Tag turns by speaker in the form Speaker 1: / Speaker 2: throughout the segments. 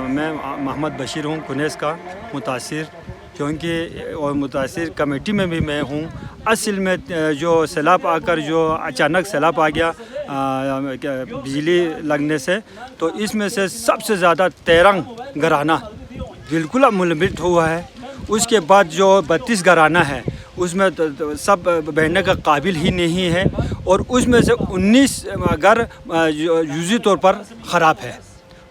Speaker 1: میں محمد بشیر ہوں کنیز کا متاثر، کیونکہ اور متاثر کمیٹی میں بھی میں ہوں۔ اصل میں جو سیلاب آ کر جو اچانک سیلاب آ گیا بجلی لگنے سے، تو اس میں سے سب سے زیادہ 13 گھرانہ بالکل منہدم ہوا ہے۔ اس کے بعد جو 32 گھرانہ ہے اس میں سب بہنے کا قابل ہی نہیں ہے، اور اس میں سے 19 گھر جزوی طور پر خراب ہے۔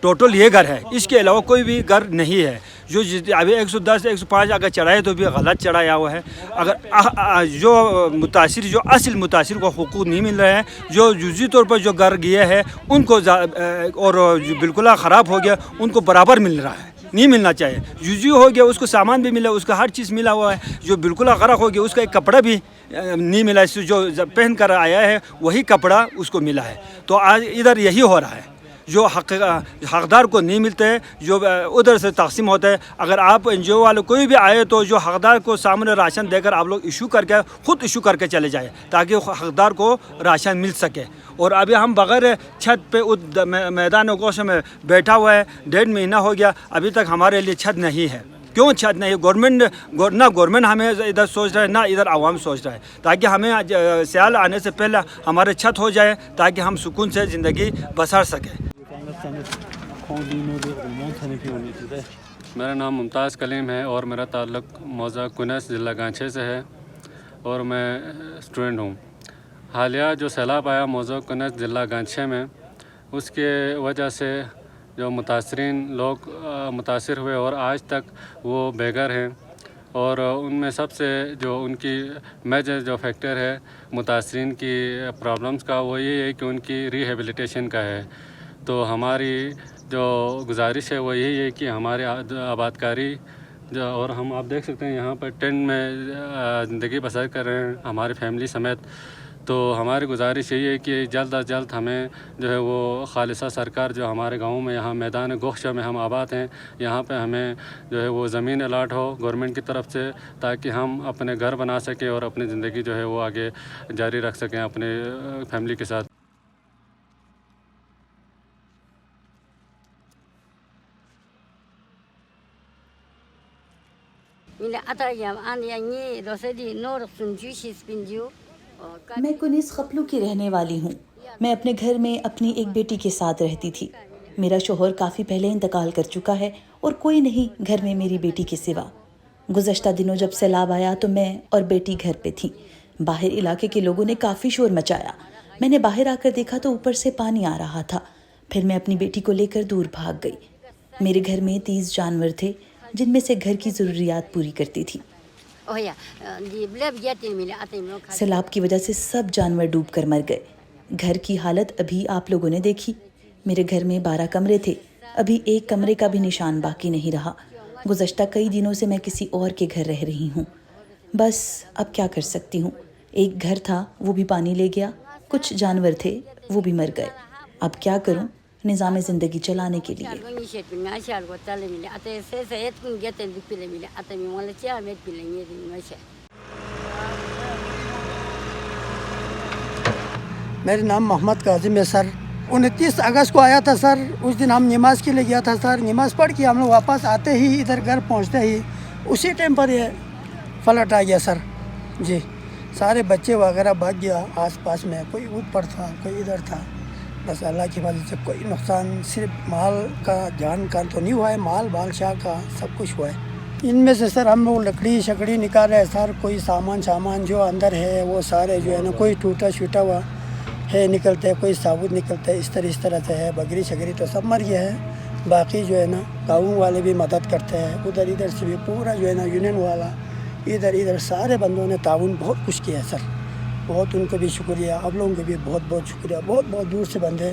Speaker 1: ٹوٹل یہ گھر ہے، اس کے علاوہ کوئی بھی گھر نہیں ہے۔ جو ابھی 110 105 اگر چڑھائے تو بھی غلط چڑھایا ہوا ہے۔ اگر جو متاثر جو اصل متاثر کو حقوق نہیں مل رہے ہیں، جو جزوی طور پر جو گھر گئے ہیں ان کو اور جو بالکل خراب ہو گیا ان کو برابر مل رہا ہے، نہیں ملنا چاہیے۔ جزوی ہو گیا اس کو سامان بھی ملا، اس کا ہر چیز ملا ہوا ہے۔ جو بالکل غرق ہو گیا اس کا ایک کپڑا بھی نہیں ملا، اس جو پہن کر آیا ہے وہی کپڑا اس کو ملا ہے۔ تو آج ادھر یہی ہو رہا ہے، جو حقدار کو نہیں ملتے ہیں، جو ادھر سے تقسیم ہوتا ہے۔ اگر آپ NGO والے کوئی بھی آئے تو جو حقدار کو سامنے راشن دے کر آپ لوگ ایشو کر کے خود ایشو کر کے چلے جائیں، تاکہ حقدار کو راشن مل سکے۔ اور ابھی ہم بغیر چھت پہ میدان گوشت میں بیٹھا ہوا ہے، 1.5 مہینہ ہو گیا، ابھی تک ہمارے لیے چھت نہیں ہے۔ کیوں چھت نہیں؟ گورنمنٹ ہمیں ادھر سوچ رہا ہے، نہ ادھر عوام سوچ رہا ہے، تاکہ ہمیں سیال آنے سے پہلے ہمارے چھت ہو جائے، تاکہ ہم سکون سے زندگی بسر سکیں۔
Speaker 2: میرا نام ممتاز کلیم ہے اور میرا تعلق موضع کنیز ضلع گانچھے سے ہے، اور میں اسٹوڈنٹ ہوں۔ حالیہ جو سیلاب آیا موضع کنیز ضلع گانچھے میں، اس کے وجہ سے جو متاثرین لوگ متاثر ہوئے اور آج تک وہ بے گھر ہیں، اور ان میں سب سے جو ان کی میجر جو فیکٹر ہے متاثرین کی پرابلمس کا، وہ یہ ہے کہ ان کی ریہیبلیٹیشن کا ہے۔ تو ہماری جو گزارش ہے وہ یہی ہے کہ ہمارے آبادکاری اور ہم آپ دیکھ سکتے ہیں یہاں پر ٹینٹ میں زندگی بسر کر رہے ہیں ہماری فیملی سمیت۔ تو ہماری گزارش یہی ہے کہ جلد از جلد ہمیں جو ہے وہ خالصہ سرکار جو ہمارے گاؤں میں یہاں میدان گوشت میں ہم آباد ہیں، یہاں پہ ہمیں جو ہے وہ زمین الاٹ ہو گورنمنٹ کی طرف سے، تاکہ ہم اپنے گھر بنا سکیں اور اپنی زندگی جو ہے وہ آگے جاری رکھ سکیں اپنے فیملی کے ساتھ۔
Speaker 3: میں کنیز خپلو کی رہنے والی ہوں۔ میں اپنے گھر میں اپنی ایک بیٹی کے ساتھ رہتی تھی۔ میرا شوہر کافی پہلے انتقال کر چکا ہے اور کوئی نہیں گھر میں میری بیٹی کے سوا۔ گزشتہ دنوں جب سیلاب آیا تو میں اور بیٹی گھر پہ تھیں۔ باہر علاقے کے لوگوں نے کافی شور مچایا۔ میں نے باہر آ کر دیکھا تو اوپر سے پانی آ رہا تھا۔ پھر میں اپنی بیٹی کو لے کر دور بھاگ گئی۔ میرے گھر میں 30 جانور تھے جن میں سے گھر کی ضروریات پوری کرتی تھی۔ سیلاب کی وجہ سے سب جانور ڈوب کر مر گئے۔ گھر کی حالت ابھی آپ لوگوں نے دیکھی۔ میرے گھر میں 12 کمرے تھے، ابھی ایک کمرے کا بھی نشان باقی نہیں رہا۔ گزشتہ کئی دنوں سے میں کسی اور کے گھر رہ رہی ہوں۔ بس اب کیا کر سکتی ہوں؟ ایک گھر تھا وہ بھی پانی لے گیا، کچھ جانور تھے وہ بھی مر گئے۔ اب کیا کروں نظام زندگی چلانے کے لیے؟
Speaker 4: میرا نام محمد کاظم ہے سر۔ 29 اگست کو آیا تھا سر، اس دن ہم نماز کے لیے گیا تھا سر۔ نماز پڑھ کے ہم لوگ واپس آتے ہی ادھر گھر پہنچتے ہی اسی ٹائم پر یہ فلٹ آ گیا سر جی۔ سارے بچے وغیرہ بھاگ گیا آس پاس میں، کوئی اوپر تھا کوئی ادھر تھا۔ بس اللہ کی وجہ سے کوئی نقصان صرف مال کا جان کا تو نہیں ہوا ہے، مال بادشاہ کا سب کچھ ہوا ہے۔ ان میں سے سر ہم لوگ لکڑی شکڑی نکال رہے ہیں سر، کوئی سامان جو اندر ہے وہ سارے جو ہے نا، کوئی ٹوٹا چھوٹا ہوا ہے نکلتے ہیں، کوئی ثابت نکلتا ہے، اس طرح سے ہے۔ بکری شکری تو سب مر گیا ہے، باقی جو ہے نا گاؤں والے بھی مدد کرتے ہیں، ادھر سے بھی پورا جو ہے نا یونین والا ادھر سارے بندوں نے تعاون بہت کچھ کیا ہے سر، بہت ان کو بھی شکریہ، آپ لوگوں کو بھی بہت شکریہ۔ بہت دور سے بندے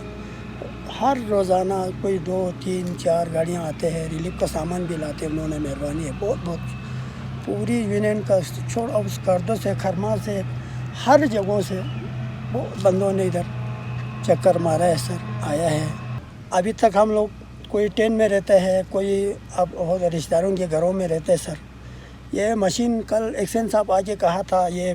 Speaker 4: ہر روزانہ کوئی 2 3 4 گاڑیاں آتے ہیں، ریلیف کا سامان بھی لاتے ہیں، انہوں نے مہربانی ہے بہت پوری یونین کا چھوڑ اس کردوں سے کھرما سے ہر جگہوں سے بہت بندوں نے ادھر چکر مارا ہے سر، آیا ہے۔ ابھی تک ہم لوگ کوئی ٹین میں رہتے ہیں، کوئی اب رشتہ داروں کے گھروں میں رہتے ہیں سر۔ یہ مشین کل ایکسن صاحب آ کے کہا تھا، یہ